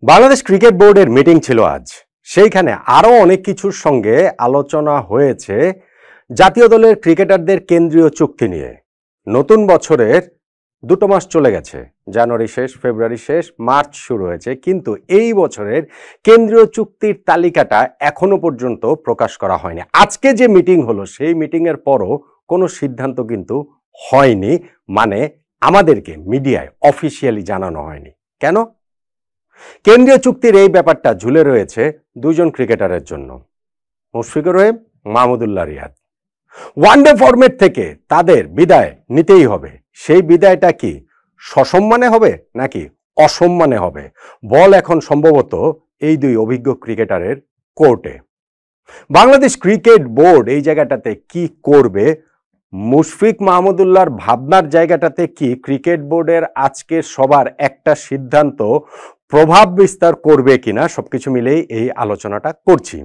Bangladesh cricket বোর্ডের meeting ছিল আজ। সেইখানে আরো অনেক কিছুর সঙ্গে আলোচনা হয়েছে জাতীয় দলের ক্রিকেটারদের কেন্দ্রীয় চুক্তি নিয়ে। নতুন বছরের 2 মাস চলে গেছে, জানুয়ারি শেষ, ফেব্রুয়ারি শেষ, মার্চ শুরু হয়েছে, কিন্তু এই বছরের কেন্দ্রীয় চুক্তির তালিকাটা এখনো পর্যন্ত প্রকাশ করা হয়নি। আজকে যে মিটিং হলো সেই মিটিংয়ের পরও কোনো সিদ্ধান্ত কিন্তু হয়নি, মানে আমাদেরকে মিডিয়ায় অফিসিয়ালি জানানো হয়নি। কেন? কেন্দ্রীয় চুক্তির এই ব্যাপারটা ঝুলে রয়েছে দুজন ক্রিকেটারের জন্য, মুশফিকুর রহিম, মাহমুদুল্লাহ রিয়াদ। ওয়ানডে ফরম্যাট থেকে তাদের বিদায় নিতেই হবে। সেই বিদায়টা কি সসম্মানে হবে নাকি অসম্মানে হবে? বল এখন সম্ভবত এই দুই অভিজ্ঞ ক্রিকেটারের কোর্টে। বাংলাদেশ ক্রিকেট বোর্ড এই জায়গাটাতে কি করবে? মুশফিক মাহমুদুল্লাহর ভাবনার জায়গাটাতে কি ক্রিকেট বোর্ডের আজকের সবার একটা সিদ্ধান্ত প্রভাব বিস্তার করবে কিনা, সবকিছু মিলেই এই আলোচনাটা করছি।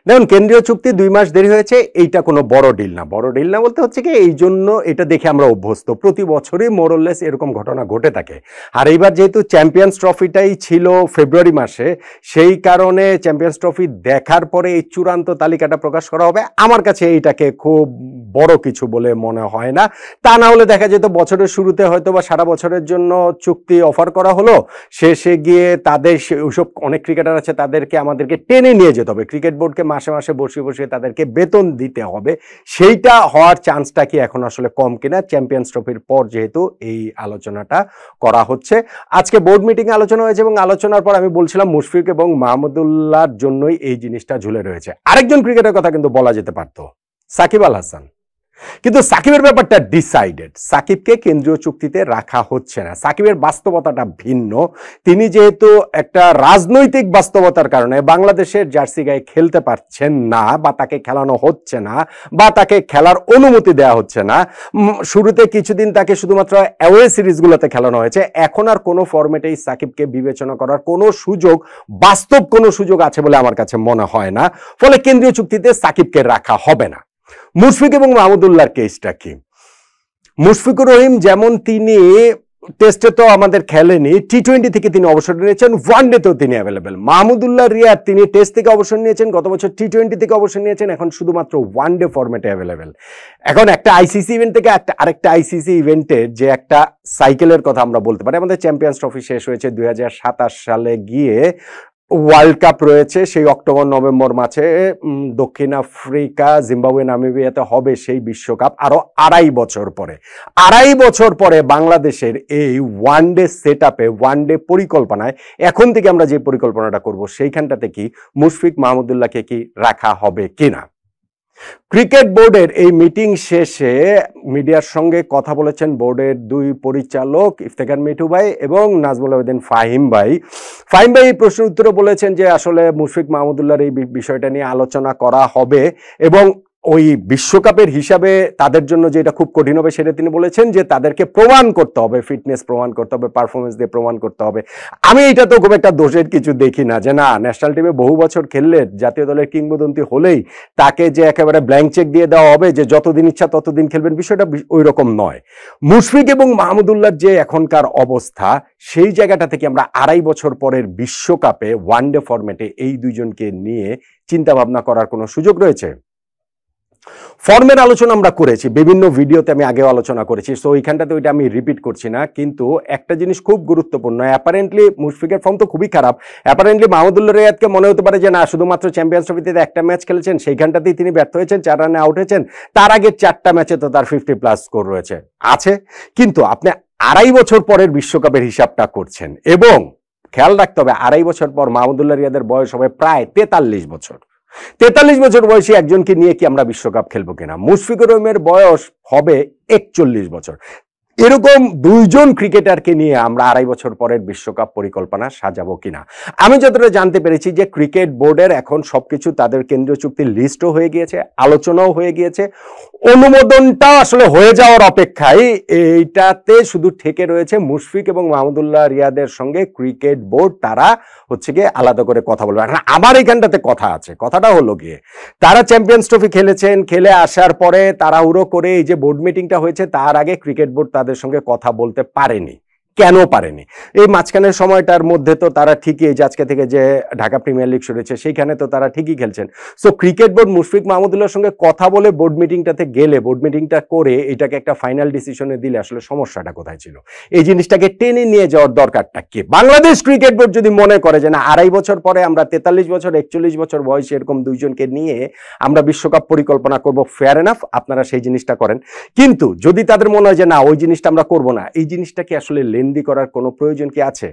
দেখুন, কেন্দ্রীয় চুক্তি 2 মাস দেরি হয়েছে, এইটা কোনো বড় ডিল না। বড় ডিল না বলতে হচ্ছে কি, এই জন্য এটা দেখে আমরা অভ্যস্ত, প্রতি বছরই মোরলেস এরকম ঘটনা ঘটে থাকে। আর এইবার যেহেতু চ্যাম্পিয়ন্স ট্রফিটাই ছিল ফেব্রুয়ারি মাসে, সেই কারণে চ্যাম্পিয়ন্স ট্রফি দেখার পরে এই চূড়ান্ত তালিকাটা প্রকাশ করা হবে। আমার কাছে এইটাকে খুব বড় কিছু বলে মনে হয় না। তা না হলে দেখা যেত বছরের শুরুতে হয়তো বা সারা বছরের জন্য চুক্তি অফার করা হলো, শেষে গিয়ে তাদের ওইসব অনেক ক্রিকেটার আছে, তাদেরকে আমাদেরকে টেনে নিয়ে যেতে হবে, ক্রিকেট বোর্ডকে মাসে মাসে বসে বসে তাদেরকে বেতন দিতে হবে। সেইটা হওয়ার চান্সটা কি এখন আসলে কম কিনা? চ্যাম্পিয়ন্স ট্রফির পর যেহেতু এই আলোচনাটা করা হচ্ছে, আজকে বোর্ড মিটিং আলোচনা হয়েছে এবং আলোচনার পর আমি বলছিলাম মুশফিক এবং মাহমুদুল্লাহর জন্যই এই জিনিসটা ঝুলে রয়েছে। আরেকজন ক্রিকেটের কথা কিন্তু বলা যেতে পারতো, সাকিব আল হাসান। কিন্তু সাকিবের ব্যাপারটা ডিসাইডেড, সাকিবকে কেন্দ্রীয় চুক্তিতে রাখা হচ্ছে না। সাকিবের বাস্তবতাটা ভিন্ন। তিনি যেহেতু একটা রাজনৈতিক বাস্তবতার কারণে বাংলাদেশের জার্সি গায়ে খেলতে পারছেন না, বা তাকে খেলানো হচ্ছে না, বা তাকে খেলার অনুমতি দেওয়া হচ্ছে না। শুরুতে কিছুদিন তাকে শুধুমাত্র অ্যাওয়ে সিরিজগুলোতে খেলানো হয়েছে, এখন আর কোনো ফরম্যাটেই সাকিবকে বিবেচনা করার কোনো সুযোগ, বাস্তব কোনো সুযোগ আছে বলে আমার কাছে মনে হয় না। ফলে কেন্দ্রীয় চুক্তিতে সাকিবকে রাখা হবে না। মুশফিক এবং মাহমুদুল্লাহর কেসটা কি? মুশফিকুর রহিম যেমন তিনি টেস্টে তো আমাদের খেলেনি, টি-20 থেকে তিনি অবসর নিয়েছেন, ওয়ানডেতেও তিনি অ্যাভেলেবেল। মাহমুদুল্লাহ রিয়াদ তিনি টেস্ট থেকে অবসর নিয়েছেন, গত বছর টি-20 থেকে অবসর নিয়েছেন, এখন শুধুমাত্র ওয়ানডে ফরম্যাটে অ্যাভেলেবেল। এখন একটা আইসিসি ইভেন্ট থেকে আরেকটা আইসিসি ইভেন্টের যে একটা সাইকেলের কথা আমরা বলতে পারি। আমাদের চ্যাম্পিয়ন্স ট্রফি শেষ হয়েছে 2027 সালে, গিয়ে ওয়ার্ল্ড কাপ রয়েছে সেই অক্টোবর নভেম্বর মাসে, দক্ষিণ আফ্রিকা, জিম্বাবুয়ে, নামিবিয়াতে হবে সেই বিশ্বকাপ আরো 2.5 বছর পরে। 2.5 বছর পরে বাংলাদেশের এই ওয়ানডে সেট আপে, ওয়ানডে পরিকল্পনায় এখন থেকে আমরা যে পরিকল্পনাটা করব, সেইখানটাতে কি মুশফিক মাহমুদুল্লাহকে কি রাখা হবে কিনা? ক্রিকেট বোর্ডের এই মিটিং শেষে মিডিয়ার সঙ্গে কথা বলেছেন বোর্ডের 2 পরিচালক, ইফতেখার মিঠু ভাই এবং নাজমুল আবেদিন ফাহিম ভাই। ফাহিম ভাই এই প্রশ্নের উত্তরে বলেছেন যে আসলে মুশফিক মাহমুদুল্লাহর এই বিষয়টা নিয়ে আলোচনা করা হবে এবং ওই বিশ্বকাপের হিসাবে তাদের জন্য যেটা খুব কঠিন হবে সেটা তিনি বলেছেন যে তাদেরকে প্রমাণ করতে হবে, ফিটনেস প্রমাণ করতে হবে, পারফরমেন্স দিয়ে প্রমাণ করতে হবে। আমি এটা তো খুব একটা দোষের কিছু দেখি না, যে না, ন্যাশনাল টিমে বহু বছর খেললে, জাতীয় দলের কিংবদন্তি হলেই তাকে যে একেবারে ব্ল্যাঙ্ক চেক দিয়ে দেওয়া হবে যে যতদিন ইচ্ছা ততদিন খেলবেন, বিষয়টা ওই রকম নয়। মুশফিক এবং মাহমুদুল্লাহর যে এখনকার অবস্থা, সেই জায়গাটা থেকে আমরা 2.5 বছর পরের বিশ্বকাপে ওয়ানডে ফরম্যাটে এই দুইজনকে নিয়ে চিন্তা ভাবনা করার কোনো সুযোগ রয়েছে? ফর্মের আলোচনা আমরা করেছি বিভিন্ন ভিডিওতে, আমি আগেও আলোচনা করেছি, সো ওইখানটাতে ওইটা আমি রিপিট করছি না। কিন্তু একটা জিনিস খুব গুরুত্বপূর্ণ, অ্যাপারেন্টলি মুশফিকের ফর্ম তো খুবই খারাপ। অ্যাপারেন্টলি মাহমুদুল্লাহ রিয়াদকে মনে হতে পারে যে না, শুধুমাত্র চ্যাম্পিয়ন্স ট্রফিতে একটা ম্যাচ খেলেছেন, সেইখানটাতেই তিনি ব্যর্থ হয়েছেন, 4 রানে আউট হয়েছেন। তার আগে 4টা ম্যাচে তো তার 50+ স্কোর রয়েছে আছে। কিন্তু আপনি 2.5 বছর পরের বিশ্বকাপের হিসাবটা করছেন, এবং খেয়াল রাখতে হবে 2.5 বছর পর মাহমুদুল্লাহ রিয়াদের বয়স হবে প্রায় 43 বছর। 43 বছর বয়সী একজনকে নিয়ে কি আমরা বিশ্বকাপ খেলবো কিনা? মুশফিকুর রহিমের বয়স হবে 41 বছর। এরকম দুইজন ক্রিকেটারকে নিয়ে আমরা 2.5 বছর পরের বিশ্বকাপ পরিকল্পনা সাজাবো কিনা? আমি যতটা জানতে পেরেছি যে ক্রিকেট বোর্ডের এখন সবকিছু, তাদের কেন্দ্রীয় চুক্তির লিস্টও হয়ে গিয়েছে, আলোচনাও হয়ে গিয়েছে, অনুমোদনটা আসলে হয়ে যাওয়ার অপেক্ষায়। এইটাতে শুধু ঠেকে রয়েছে মুশফিক এবং মাহমুদুল্লাহ রিয়াদের সঙ্গে ক্রিকেট বোর্ড, তারা হচ্ছে গিয়ে আলাদা করে কথা বলবে। আমার এখানটাতে কথা আছে, কথাটা হলো গিয়ে তারা চ্যাম্পিয়ন্স ট্রফি খেলেছেন, খেলে আসার পরে তাড়াহুড়ো করে এই যে বোর্ড মিটিংটা হয়েছে, তার আগে ক্রিকেট বোর্ড তাদের সঙ্গে কথা বলতে পারেনি। কেন পারেনি? এই মাঝখানের সময়টার মধ্যে তো তারা ঠিকই, এই যে আজকে থেকে যে ঢাকা প্রিমিয়ার লিগ শুরু হয়েছে সেইখানে তো তারা ঠিকই খেলছেন। সো ক্রিকেট বোর্ড মুশফিক মাহমুদুল্লাহর সঙ্গে কথা বলে বোর্ড মিটিংটাতে গেলে, বোর্ড মিটিংটা করে এটাকে একটা ফাইনাল ডিসিশনে দিলে আসলে সমস্যাটা কোথায় ছিল? এই জিনিসটাকে টেনে নিয়ে যাওয়ার দরকারটা কি? বাংলাদেশ ক্রিকেট বোর্ড যদি মনে করে যে না 2.5 বছর পরে আমরা 43 বছর 41 বছর বয়সে এরকম দুইজনকে নিয়ে আমরা বিশ্বকাপ পরিকল্পনা করব, ফেয়ার এনাফ, আপনারা সেই জিনিসটা করেন। কিন্তু যদি তাদের মনে হয় যে না ওই জিনিসটা আমরা করব না, এই জিনিসটা কি আসলে লেন্দি করার কোনো প্রয়োজন কি আছে?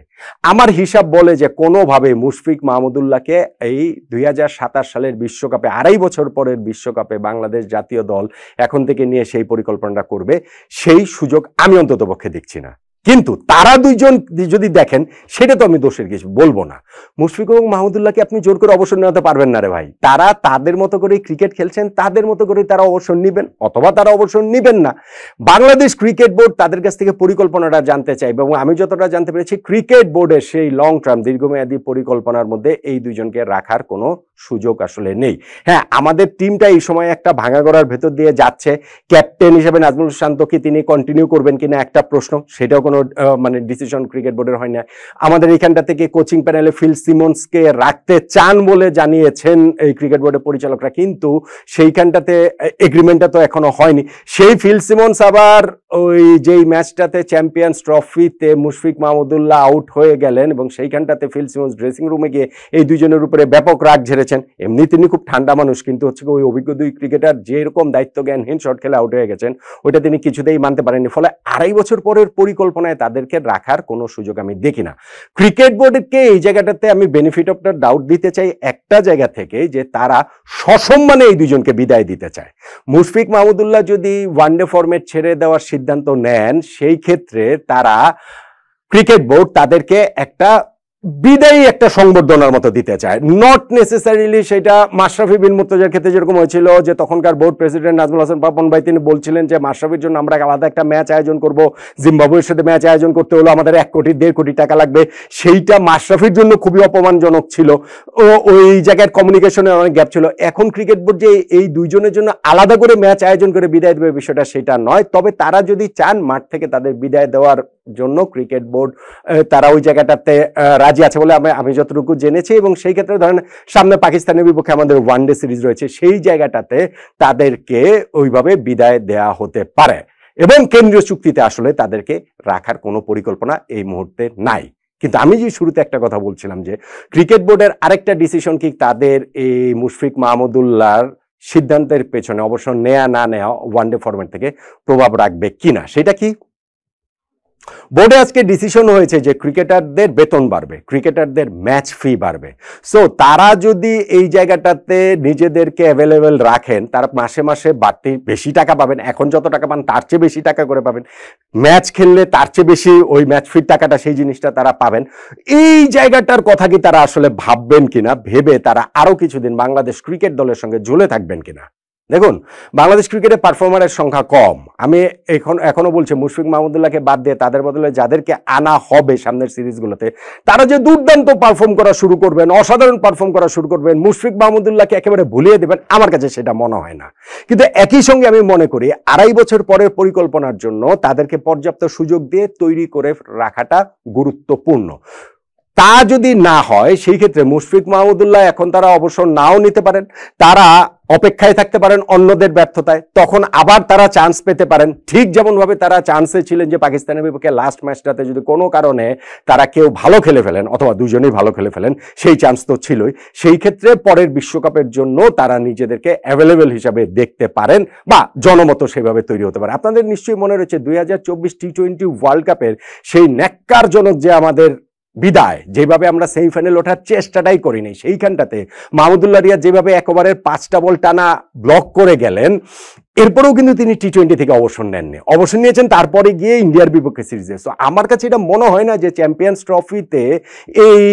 আমার হিসাব বলে যে কোনোভাবে মুশফিক মাহমুদুল্লাহকে এই 2027 সালের বিশ্বকাপে, 2.5 বছর পরের বিশ্বকাপে বাংলাদেশ জাতীয় দল এখন থেকে নিয়ে সেই পরিকল্পনাটা করবে, সেই সুযোগ আমি অন্ততপক্ষে দেখছি না। কিন্তু তারা দুইজন যদি দেখেন, সেটা তো আমি দোষের কিছু বলবো না। মুশফিক এবং মাহমুদুল্লাহকে আপনি জোর করে অবসর নেওয়াতে পারবেন না রে ভাই। তারা তাদের মতো করে ক্রিকেট খেলছেন, তাদের মতো করে তারা অবসর নিবেন অথবা তারা অবসর নিবেন না। বাংলাদেশ ক্রিকেট বোর্ড তাদের কাছ থেকে পরিকল্পনাটা জানতে চাইবে, এবং আমি যতটা জানতে পেরেছি ক্রিকেট বোর্ডের সেই লং টার্ম দীর্ঘমেয়াদী পরিকল্পনার মধ্যে এই দুইজনকে রাখার কোনো সুযোগ আসলে নেই। হ্যাঁ, আমাদের টিমটা এই সময় একটা ভাঙা গড়ার ভেতর দিয়ে যাচ্ছে। ক্যাপ্টেন হিসেবে নাজমুল শান্তকে তিনি কন্টিনিউ করবেন কিনা একটা প্রশ্ন, সেটাও কোনো মানে ডিসিশন ক্রিকেট বোর্ডের হয় না। আমাদের এখানটা থেকে কোচিং প্যানেলে ফিল সিমন্সকে রাখতে চান বলে জানিয়েছেন এই ক্রিকেট বোর্ডের পরিচালকরা, কিন্তু সেইখানটাতে এগ্রিমেন্টটা তো এখনো হয়নি। সেই ফিল সিমন্স আবার ওই যেই ম্যাচটাতে চ্যাম্পিয়ন্স ট্রফিতে মুশফিক মাহমুদুল্লাহ আউট হয়ে গেলেন এবং সেইখানটাতে ফিল সিমন্স ড্রেসিং রুমে গিয়ে এই দুজনের উপরে ব্যাপক রাগ ঝেড়েছেন। এমনি তিনি খুব ঠান্ডা মানুষ, কিন্তু হচ্ছে ওই অভিজ্ঞ দুই ক্রিকেটার যেরকম দায়িত্ব জ্ঞানহীন শট খেলে আউট হয়ে গেছেন, ওইটা তিনি কিছুতেই মানতে পারেননি। ফলে 2.5 বছর পরের পরিকল্পনায় তাদেরকে রাখার কোনো সুযোগ আমি দেখি না। ক্রিকেট বোর্ডকে এই জায়গাটাতে আমি বেনিফিট অফ দ্য ডাউট দিতে চাই একটা জায়গা থেকে, যে তারা সসম্মানে এই দুজনকে বিদায় দিতে চায়। মুশফিক মাহমুদুল্লাহ যদি ওয়ানডে ফরম্যাট ছেড়ে দেওয়ার সিদ্ধান্ত নেন, সেই ক্ষেত্রে তারা ক্রিকেট বোর্ড তাদেরকে একটা বিদায়ী একটা সংবর্ধনার মতো দিতে চায়। নট নেসেসারিলি সেটা মাশরাফি বিন মুর্তজার ক্ষেত্রে যেরকম হয়েছিল, যে তখনকার বোর্ড প্রেসিডেন্ট নাজমুল হাসান পাপন ভাই তিনি বলছিলেন যে মাশরাফির জন্য আমরা আলাদা একটা ম্যাচ আয়োজন করব, জিম্বাবুয়ের সাথে ম্যাচ আয়োজন করতে হলো আমাদের 1 কোটি 1.5 কোটি টাকা লাগবে। সেইটা মাশরাফির জন্য খুবই অপমানজনক ছিল, ও ওই জায়গার কমিউনিকেশনের অনেক গ্যাপ ছিল। এখন ক্রিকেট বোর্ড যে এই দুইজনের জন্য আলাদা করে ম্যাচ আয়োজন করে বিদায় দেবে, বিষয়টা সেটা নয়। তবে তারা যদি চান মাঠ থেকে তাদের বিদায় দেওয়ার জন্য, ক্রিকেট বোর্ড তারা ওই জায়গাটাতে রাজি আছে বলে আমি যতটুকু জেনেছি। এবং সেই ক্ষেত্রে ধরেন সামনে পাকিস্তানের বিপক্ষে আমাদের ওয়ানডে সিরিজ রয়েছে, সেই জায়গাটাতে তাদেরকে ওইভাবে বিদায় দেয়া হতে পারে, এবং কেন্দ্রীয় চুক্তিতে আসলে তাদেরকে রাখার কোনো পরিকল্পনা এই মুহূর্তে নাই। কিন্তু আমি যে শুরুতে একটা কথা বলছিলাম যে ক্রিকেট বোর্ডের আরেকটা ডিসিশন কি তাদের এই মুশফিক মাহমুদুল্লাহর সিদ্ধান্তের পেছনে অবসর নেয়া না নেওয়া ওয়ানডে ফরম্যাট থেকে প্রভাব রাখবে কিনা, সেটা কি? বোর্ডে আজকে ডিসিশন হয়েছে যে ক্রিকেটারদের বেতন বাড়বে, ক্রিকেটারদের ম্যাচ ফি বাড়বে। সো তারা যদি এই জায়গাটাতে নিজেদেরকে অ্যাভেলেবেল রাখেন, তারা মাসে মাসে বাড়তি বেশি টাকা পাবেন। এখন যত টাকা পান তার চেয়ে বেশি টাকা করে পাবেন, ম্যাচ খেললে তার চেয়ে বেশি ওই ম্যাচ ফির টাকাটা, সেই জিনিসটা তারা পাবেন। এই জায়গাটার কথা কি তারা আসলে ভাববেন কিনা, ভেবে তারা আরো কিছুদিন বাংলাদেশ ক্রিকেট দলের সঙ্গে ঝুলে থাকবেন কিনা? দেখুন, বাংলাদেশ ক্রিকেটে পারফর্মারের সংখ্যা কম। আমি এখনো বলছি মুশফিক মাহমুদুল্লাহকে বাদ দিয়ে তাদের বদলে যাদেরকে আনা হবে সামনের সিরিজগুলোতে, তারা যে দুর্দান্ত পারফর্ম করা শুরু করবেন, অসাধারণ পারফর্ম করা শুরু করবেন, মুশফিক মাহমুদুল্লাহকে একেবারে ভুলিয়ে দেবেন, আমার কাছে সেটা মনে হয় না। কিন্তু একই সঙ্গে আমি মনে করি 2.5 বছর পরের পরিকল্পনার জন্য তাদেরকে পর্যাপ্ত সুযোগ দিয়ে তৈরি করে রাখাটা গুরুত্বপূর্ণ। তা যদি না হয়, সেই ক্ষেত্রে মুশফিক মাহমুদুল্লাহ এখন তারা অবসর নাও নিতে পারেন, তারা অপেক্ষায় থাকতে পারেন অন্যদের ব্যর্থতায়, তখন আবার তারা চান্স পেতে পারেন। ঠিক যেমন ভাবে তারা চান্সে ছিলেন যে পাকিস্তানের বিপক্ষে লাস্ট ম্যাচটাতে যদি কোনো কারণে তারা কেউ ভালো খেলে ফেলেন অথবা দুজনেই ভালো খেলে ফেলেন, সেই চান্স তো ছিলই। সেই ক্ষেত্রে পরের বিশ্বকাপের জন্য তারা নিজেদেরকে অ্যাভেলেবেল হিসাবে দেখতে পারেন বা জনমত সেভাবে তৈরি হতে পারে। আপনাদের নিশ্চয়ই মনে রয়েছে 2024 টি-20 ওয়ার্ল্ড কাপের সেই ন্যাক্কারজনক যে আমাদের বিদায়, যেভাবে আমরা সেমিফাইনাল ওঠার চেষ্টাটাই করিনি, সেইখানটাতে মাহমুদুল্লাহ রিয়াদ যেভাবে 1 ওভারের 5টা বল টানা ব্লক করে গেলেন, এরপরেও কিন্তু তিনি টি-20 থেকে অবসর নেননি, অবসর নিয়েছেন তারপরে গিয়ে ইন্ডিয়ার বিপক্ষে সিরিজে। সো আমার কাছে এটা মনে হয় না যে চ্যাম্পিয়ন্স ট্রফিতে এই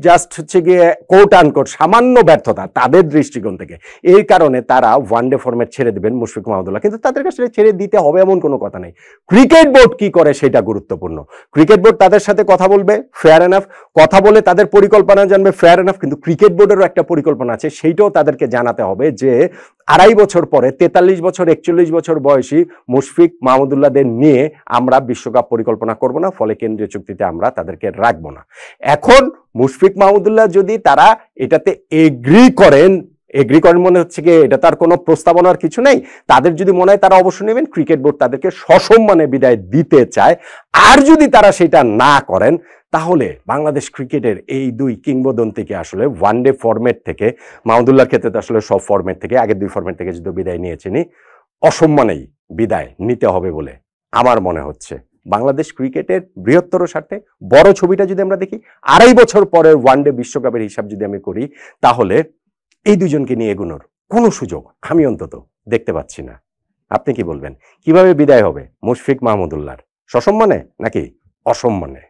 জাস্ট হচ্ছে গিয়ে কোট আনকোট সামান্য ব্যর্থতা তাদের দৃষ্টিকোণ থেকে, এই কারণে তারা ওয়ানডে ফরম্যাট ছেড়ে দেবেন মুশফিক মাহমুদুল্লাহ। কিন্তু তাদের কাছে ছেড়ে দিতে হবে এমন কোনো কথা নেই। ক্রিকেট বোর্ড কি করে সেটা গুরুত্বপূর্ণ। ক্রিকেট বোর্ড তাদের সাথে কথা বলবে, ফেয়ার এনাফ, কথা বলে তাদের পরিকল্পনা জানবে, ফেয়ার এনাফ। কিন্তু ক্রিকেট বোর্ডেরও একটা পরিকল্পনা আছে, সেইটাও তাদেরকে জানাতে হবে যে 2.5 বছর পরে 43 বছর বছর 41 বছর বয়সী মুশফিক মাহমুদুল্লাহদের নিয়ে আমরা বিশ্বকাপ পরিকল্পনা করব না, ফলে কেন্দ্রীয় চুক্তিতে আমরা তাদেরকে রাখবো না। এখন মুশফিক মাহমুদুল্লাহ যদি তারা এটাতে এগ্রি করেন মনে হচ্ছে কি এটা তার কোনো প্রস্তাবনার কিছু নেই, তাদের যদি মনে হয় তারা অবশ্যই নেবেন, ক্রিকেট বোর্ড তাদেরকে সসম্মানে বিদায় দিতে চায়। আর যদি তারা সেটা না করেন তাহলে বাংলাদেশ ক্রিকেটের এই দুই কিংবদন্তিকে আসলে ওয়ানডে ফরম্যাট থেকে, মাহমুদুল্লাহর ক্ষেত্রে তো আসলে সব ফরম্যাট থেকে, আগের দুই ফরম্যাট থেকে যদি বিদায় নিয়েছেনি, অসম্মানেই বিদায় নিতে হবে বলে আমার মনে হচ্ছে। বাংলাদেশ ক্রিকেটের বৃহত্তর স্বার্থে বড় ছবিটা যদি আমরা দেখি, 2.5 বছর পরের ওয়ানডে বিশ্বকাপের হিসাব যদি আমি করি, তাহলে এই দুজনকে নিয়ে এগোনোর কোনো সুযোগ আমি অন্তত দেখতে পাচ্ছি না। আপনি কি বলবেন, কিভাবে বিদায় হবে মুশফিক মাহমুদুল্লাহর, সসম্মানে নাকি অসম্মানে?